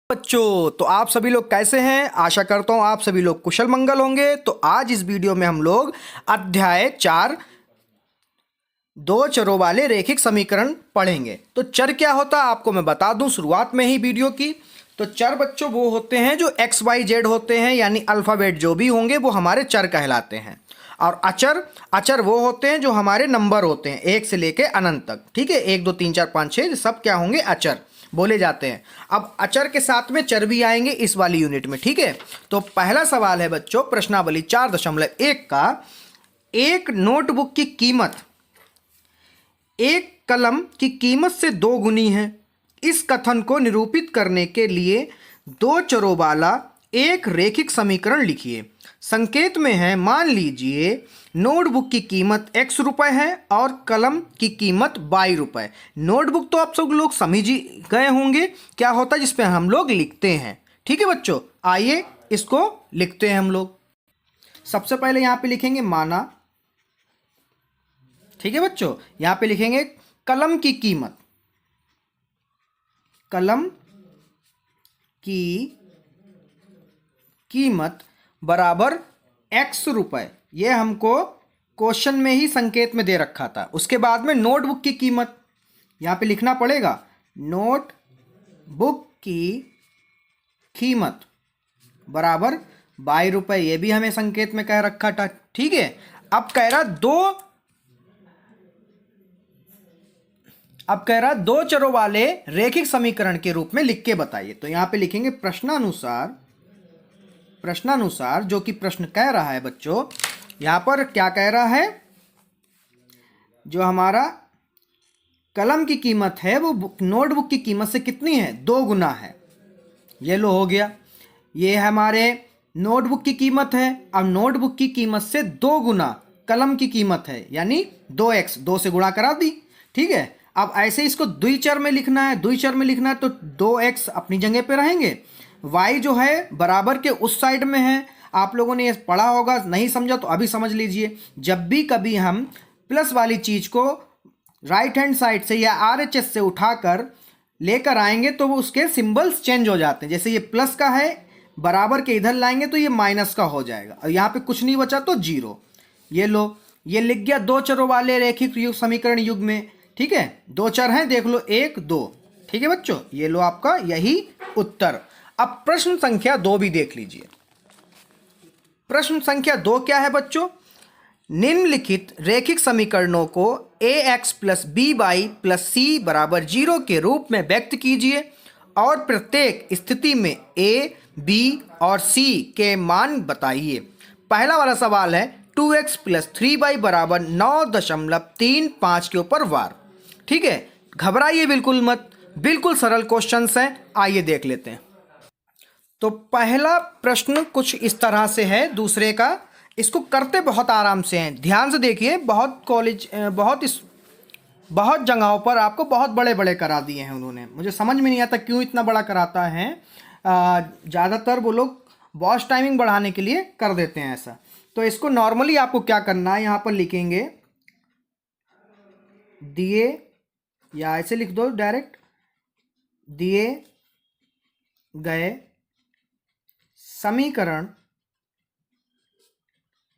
बच्चों, तो आप सभी लोग कैसे हैं? आशा करता हूं आप सभी लोग कुशल मंगल होंगे। तो आज इस वीडियो में हम लोग अध्याय 4 दो चरों वाले रैखिक समीकरण पढ़ेंगे। तो चर क्या होता है आपको मैं बता दूं शुरुआत में ही वीडियो की। तो चर बच्चों वो होते हैं जो एक्स वाई जेड होते हैं, यानी अल्फ़ाबेट जो भी होंगे वो हमारे चर कहलाते हैं। और अचर अचर वो होते हैं जो हमारे नंबर होते हैं 1 से लेके अनंत तक। ठीक है, 1 2 3 4 5 6 सब क्या होंगे? अचर बोले जाते हैं। अब अचर के साथ में चर भी आएंगे इस वाली यूनिट में। ठीक है, तो पहला सवाल है बच्चों प्रश्नावली 4.1 का, एक नोटबुक की कीमत एक कलम की कीमत से 2 गुनी है। इस कथन को निरूपित करने के लिए दो चरों वाला एक रैखिक समीकरण लिखिए। संकेत में है, मान लीजिए नोटबुक की कीमत x रुपए है और कलम की कीमत y रुपए। नोटबुक तो आप सब लोग समझ ही गए होंगे क्या होता है, जिसपे हम लोग लिखते हैं। ठीक है बच्चों, आइए इसको लिखते हैं हम लोग। सबसे पहले यहां पे लिखेंगे माना। ठीक है बच्चों, यहां पे लिखेंगे कलम की कीमत, कलम की कीमत बराबर x रुपए। ये हमको क्वेश्चन में ही संकेत में दे रखा था। उसके बाद में नोटबुक की कीमत यहां पे लिखना पड़ेगा, नोटबुक की कीमत बराबर 22 रुपए। ये भी हमें संकेत में कह रखा था। ठीक है, अब कह रहा दो चरों वाले रैखिक समीकरण के रूप में लिख के बताइए। तो यहां पे लिखेंगे प्रश्नानुसार जो कि प्रश्न कह रहा है बच्चों, यहां पर क्या कह रहा है, जो हमारा कलम की कीमत है वो नोटबुक की कीमत से कितनी है? 2 गुना है। ये लो हो गया, ये हमारे नोटबुक की कीमत है। अब नोटबुक की कीमत से 2 गुना कलम की कीमत है, यानी 2x, 2 से गुणा करा दी। ठीक है, अब ऐसे इसको द्विचर में लिखना है, तो 2x अपनी जगह पे रहेंगे। y जो है बराबर के उस साइड में है। आप लोगों ने ये पढ़ा होगा, नहीं समझा तो अभी समझ लीजिए। जब भी कभी हम प्लस वाली चीज को राइट हैंड साइड से या RHS से उठाकर लेकर आएंगे तो वो उसके सिंबल्स चेंज हो जाते हैं। जैसे ये प्लस का है, बराबर के इधर लाएंगे तो ये माइनस का हो जाएगा, और यहाँ पे कुछ नहीं बचा तो 0। ये लो, ये लिख गया दो चरों वाले रैखिक समीकरण युग में। ठीक है, 2 चर हैं, देख लो 1 2। ठीक है बच्चों, ये लो आपका यही उत्तर। अब प्रश्न संख्या 2 भी देख लीजिए। प्रश्न संख्या 2 क्या है बच्चों? निम्नलिखित रैखिक समीकरणों को ax plus b y plus c बराबर 0 के रूप में व्यक्त कीजिए और प्रत्येक स्थिति में a, b और c के मान बताइए। पहला वाला सवाल है 2x प्लस 3y बराबर 9.35 के ऊपर वार। ठीक है, घबराइए बिल्कुल मत, बिल्कुल सरल क्वेश्चंस हैं। आइए देख लेते हैं। तो पहला प्रश्न कुछ इस तरह से है, दूसरे का इसको करते बहुत आराम से हैं। ध्यान से देखिए, बहुत जगहों पर आपको बहुत बड़े बड़े करा दिए हैं उन्होंने। मुझे समझ में नहीं आता क्यों इतना बड़ा कराता है। ज़्यादातर वो लोग वॉच टाइमिंग बढ़ाने के लिए कर देते हैं ऐसा। तो इसको नॉर्मली आपको क्या करना है, यहाँ पर लिखेंगे दिए, या ऐसे लिख दो डायरेक्ट, दिए गए समीकरण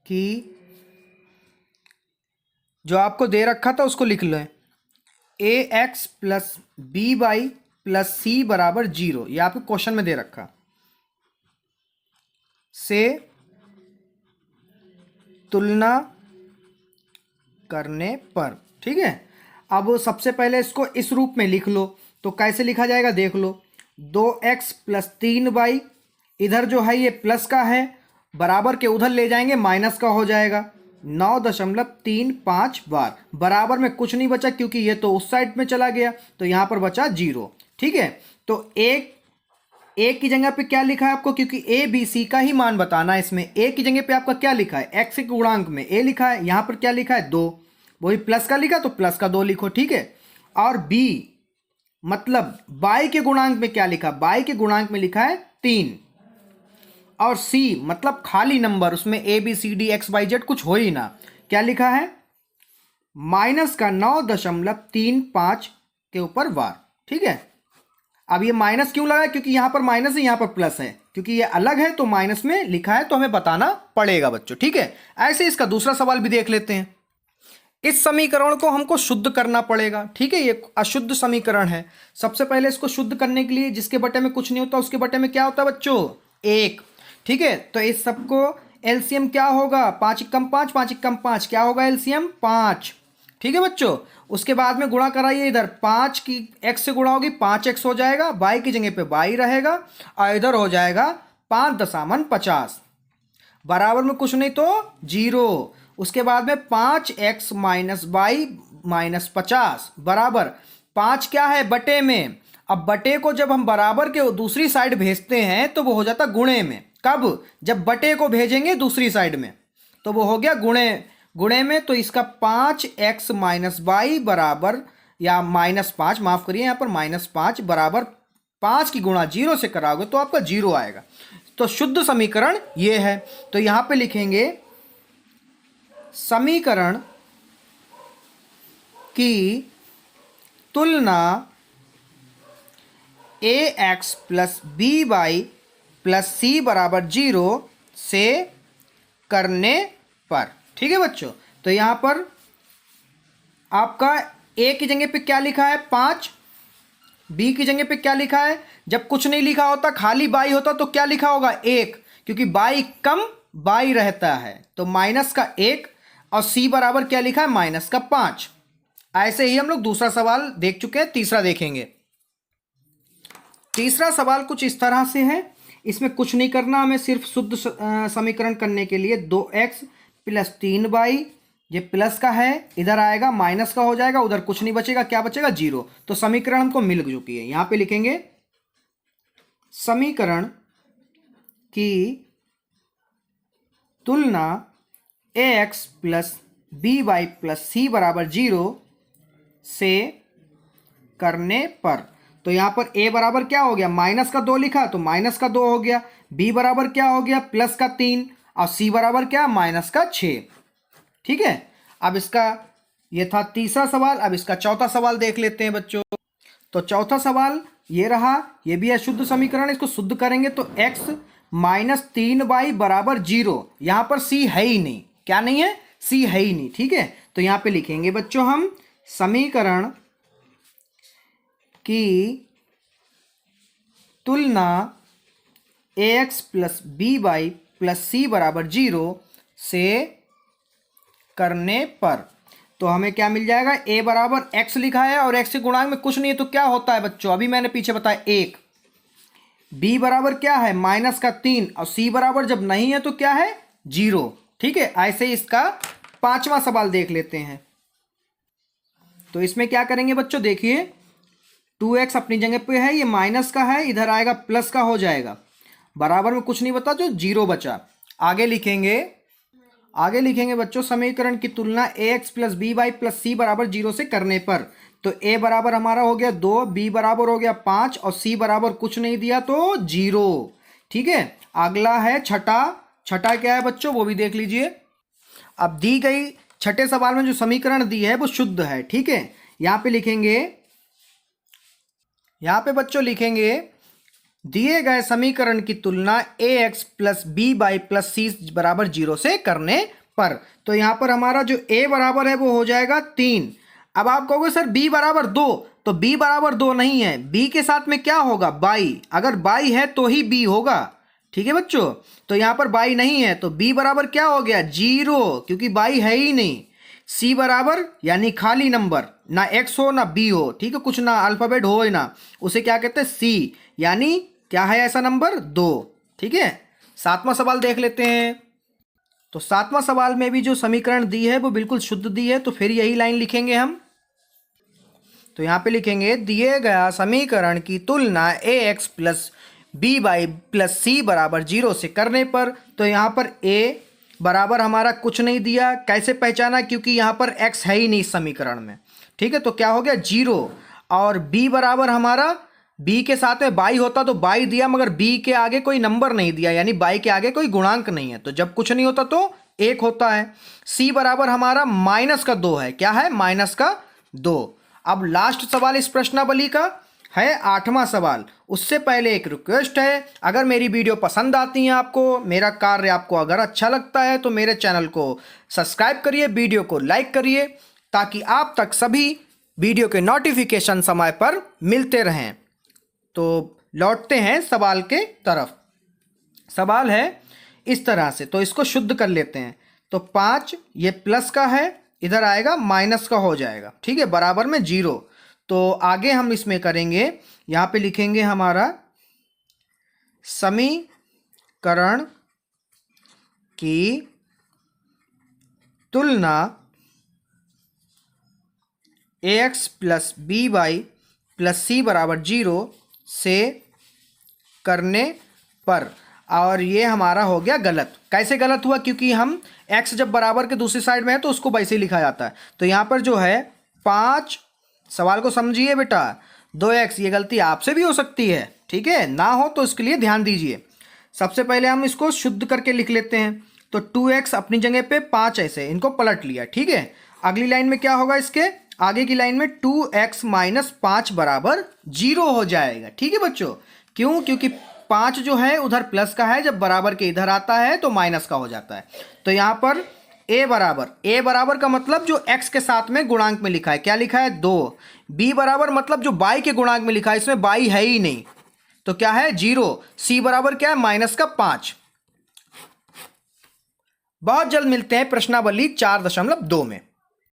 की जो आपको दे रखा था उसको लिख लें, ax plus b y plus c बराबर 0। ये आपको क्वेश्चन में दे रखा से तुलना करने पर। ठीक है, अब सबसे पहले इसको इस रूप में लिख लो। तो कैसे लिखा जाएगा देख लो, 2x प्लस 3y, इधर जो है ये प्लस का है, बराबर के उधर ले जाएंगे माइनस का हो जाएगा। 9.35 बार, बराबर में कुछ नहीं बचा क्योंकि ये तो उस साइड में चला गया, तो यहां पर बचा 0। ठीक है, तो एक की जगह पे क्या लिखा है आपको, क्योंकि a b c का ही मान बताना है इसमें। a की जगह पे आपका क्या लिखा है, x के गुणांक में a लिखा है, यहां पर क्या लिखा है 2, वही प्लस का लिखा तो प्लस का 2 लिखो। ठीक है, और b मतलब y के गुणांक में क्या लिखा, y के गुणांक में लिखा है 3, और c मतलब खाली नंबर, उसमें a b c d x y z कुछ हो ही ना, क्या लिखा है माइनस का 9.35 के ऊपर वार। ठीक है, अब ये माइनस क्यों लगा है? क्योंकि यहाँ पर माइनस है, यहाँ पर प्लस है, क्योंकि ये अलग है तो माइनस में लिखा है तो हमें बताना पड़ेगा बच्चों, ठीक है। ऐसे इसका दूसरा सवाल भी देख लेते हैं। इस समीकरण को हमको शुद्ध करना पड़ेगा, ठीक है। ये अशुद्ध समीकरण है। सबसे पहले इसको शुद्ध करने के लिए जिसके बटे में कुछ नहीं होता उसके बटे में क्या होता है बच्चों? 1, ठीक है। तो इस सबको एलसीएम क्या होगा? 5 एकम 5, 5 एकम 5, क्या होगा एलसीएम? 5, ठीक है बच्चों। उसके बाद में गुणा कराइए, इधर 5 की x से गुणा होगी 5x हो जाएगा, y की जगह पे y रहेगा, और इधर हो जाएगा 5.50, बराबर में कुछ नहीं तो 0। उसके बाद में 5x माइनस y माइनस 50 बराबर 5 क्या है? बटे में। अब बटे को जब हम बराबर के दूसरी साइड भेजते हैं तो वो हो जाता गुणे में। कब? जब बटे को भेजेंगे दूसरी साइड में तो वो हो गया गुणे में। तो इसका 5x माइनस वाई बराबर, या -5, माफ करिए यहाँ पर -5 बराबर 5 की गुणा 0 से कराओगे तो आपका 0 आएगा। तो शुद्ध समीकरण ये है। तो यहाँ पे लिखेंगे समीकरण की तुलना ax plus by plus c बराबर 0 से करने पर, ठीक है बच्चों। तो यहां पर आपका a की जगह पे क्या लिखा है? 5, b की जगह पे क्या लिखा है? जब कुछ नहीं लिखा होता, खाली बाई होता तो क्या लिखा होगा? 1, क्योंकि बाई कम बाई रहता है तो माइनस का 1, और c बराबर क्या लिखा है? माइनस का 5। ऐसे ही हम लोग दूसरा सवाल देख चुके हैं, तीसरा देखेंगे। तीसरा सवाल कुछ इस तरह से है। इसमें कुछ नहीं करना, हमें सिर्फ शुद्ध समीकरण करने के लिए 2x प्लस 3y, ये प्लस का है, इधर आएगा माइनस का हो जाएगा, उधर कुछ नहीं बचेगा, क्या बचेगा? 0। तो समीकरण हमको मिल चुकी है। यहां पे लिखेंगे समीकरण की तुलना ax plus by plus c बराबर 0 से करने पर। तो यहां पर a बराबर क्या हो गया? माइनस का 2 लिखा तो माइनस का 2 हो गया, b बराबर क्या हो गया? प्लस का 3, और c बराबर क्या? माइनस का 6, ठीक है। अब इसका ये था तीसरा सवाल। अब इसका चौथा सवाल देख लेते हैं बच्चों। तो चौथा सवाल ये रहा, ये भी अशुद्ध समीकरण। इसको शुद्ध करेंगे तो x माइनस 3y बराबर 0। यहां पर c है ही नहीं, क्या नहीं है? c है ही नहीं, ठीक है। तो यहां पे लिखेंगे बच्चों हम समीकरण की तुलना ax plus by plus c बराबर 0 से करने पर। तो हमें क्या मिल जाएगा? a बराबर x लिखा है और x के गुणांक में कुछ नहीं है तो क्या होता है बच्चों? अभी मैंने पीछे बताया 1। b बराबर क्या है? माइनस का 3, और c बराबर जब नहीं है तो क्या है? 0, ठीक है। ऐसे ही इसका पांचवा सवाल देख लेते हैं। तो इसमें क्या करेंगे बच्चों? देखिए 2x अपनी जगह पे है, ये माइनस का है, इधर आएगा प्लस का हो जाएगा, बराबर में कुछ नहीं बता तो 0 बचा। आगे लिखेंगे बच्चों समीकरण की तुलना ax plus by plus c बराबर 0 से करने पर। तो a बराबर हमारा हो गया 2, b बराबर हो गया 5, और c बराबर कुछ नहीं दिया तो 0, ठीक है। अगला है छठा क्या है बच्चों? वो भी देख लीजिए। अब दी गई छठे सवाल में जो समीकरण दी है वो शुद्ध है, ठीक है। यहां पे बच्चों लिखेंगे दिए गए समीकरण की तुलना ax plus by plus c बराबर 0 से करने पर। तो यहां पर हमारा जो a बराबर है वो हो जाएगा 3। अब आप कहोगे सर b बराबर 2, तो b बराबर 2 नहीं है, b के साथ में क्या होगा? बाई। अगर बाई है तो ही b होगा, ठीक है बच्चों। तो यहां पर बाई नहीं है तो b बराबर क्या हो गया? 0, क्योंकि बाई है ही नहीं। c बराबर यानी खाली नंबर, ना x हो ना b हो, ठीक है, कुछ ना अल्फाबेट हो ना, उसे क्या कहते हैं? c, यानी क्या है ऐसा नंबर? 2, ठीक है। सातवां सवाल देख लेते हैं। तो सातवां सवाल में भी जो समीकरण दी है वो बिल्कुल शुद्ध दी है, तो फिर यही लाइन लिखेंगे हम। तो यहां पे लिखेंगे दिए गया समीकरण की तुलना ax plus by plus c बराबर 0 से करने पर। तो यहां पर a बराबर हमारा कुछ नहीं दिया, कैसे पहचाना? क्योंकि यहां पर x है ही नहीं इस समीकरण में, ठीक है। तो क्या हो गया? 0। और b बराबर हमारा, b के साथ में बाई होता तो बाई दिया, मगर b के आगे कोई नंबर नहीं दिया, यानी बाई के आगे कोई गुणांक नहीं है, तो जब कुछ नहीं होता तो 1 होता है। c बराबर हमारा माइनस का 2 है, क्या है? माइनस का 2। अब लास्ट सवाल इस प्रश्नावली का, है 8वां सवाल। उससे पहले एक रिक्वेस्ट है, अगर मेरी वीडियो पसंद आती है आपको, मेरा कार्य आपको अगर अच्छा लगता है तो मेरे चैनल को सब्सक्राइब करिए, वीडियो को लाइक करिए, ताकि आप तक सभी वीडियो के नोटिफिकेशन समय पर मिलते रहें। तो लौटते हैं सवाल के तरफ। सवाल है इस तरह से, तो इसको शुद्ध कर लेते हैं। तो 5 ये प्लस का है, इधर आएगा माइनस का हो जाएगा, ठीक है, बराबर में 0। तो आगे हम इसमें करेंगे, यहाँ पे लिखेंगे हमारा समीकरण की तुलना ax plus b y plus c बराबर 0 से करने पर। और ये हमारा हो गया गलत। कैसे गलत हुआ? क्योंकि हम x जब बराबर के दूसरी साइड में है तो उसको वैसे ही लिखा जाता है। तो यहाँ पर जो है 5, सवाल को समझिए बेटा, 2x, ये गलती आपसे भी हो सकती है, ठीक है, ना हो तो इसके लिए ध्यान दीजिए। सबसे पहले हम इसको शुद्ध करके लिख लेते हैं। तो 2x अपनी जगह पे 5 ऐसे इनको पलट लिया, ठीक है। अगली लाइन में क्या होगा, इसके आगे की लाइन में 2x माइनस 5 बराबर 0 हो जाएगा, ठीक है बच्चों। क्यों? क्योंकि 5 जो है उधर प्लस का है, जब बराबर के इधर आता है तो माइनस का हो जाता है। तो यहाँ पर a बराबर का मतलब जो x के साथ में गुणांक में लिखा है, क्या लिखा है 2। b बराबर मतलब जो y के गुणांक में लिखा है, इसमें y है ही नहीं, तो क्या है 0। c बराबर क्या है माइनस का 5। बहुत जल्द मिलते हैं प्रश्नावली 4.2 में।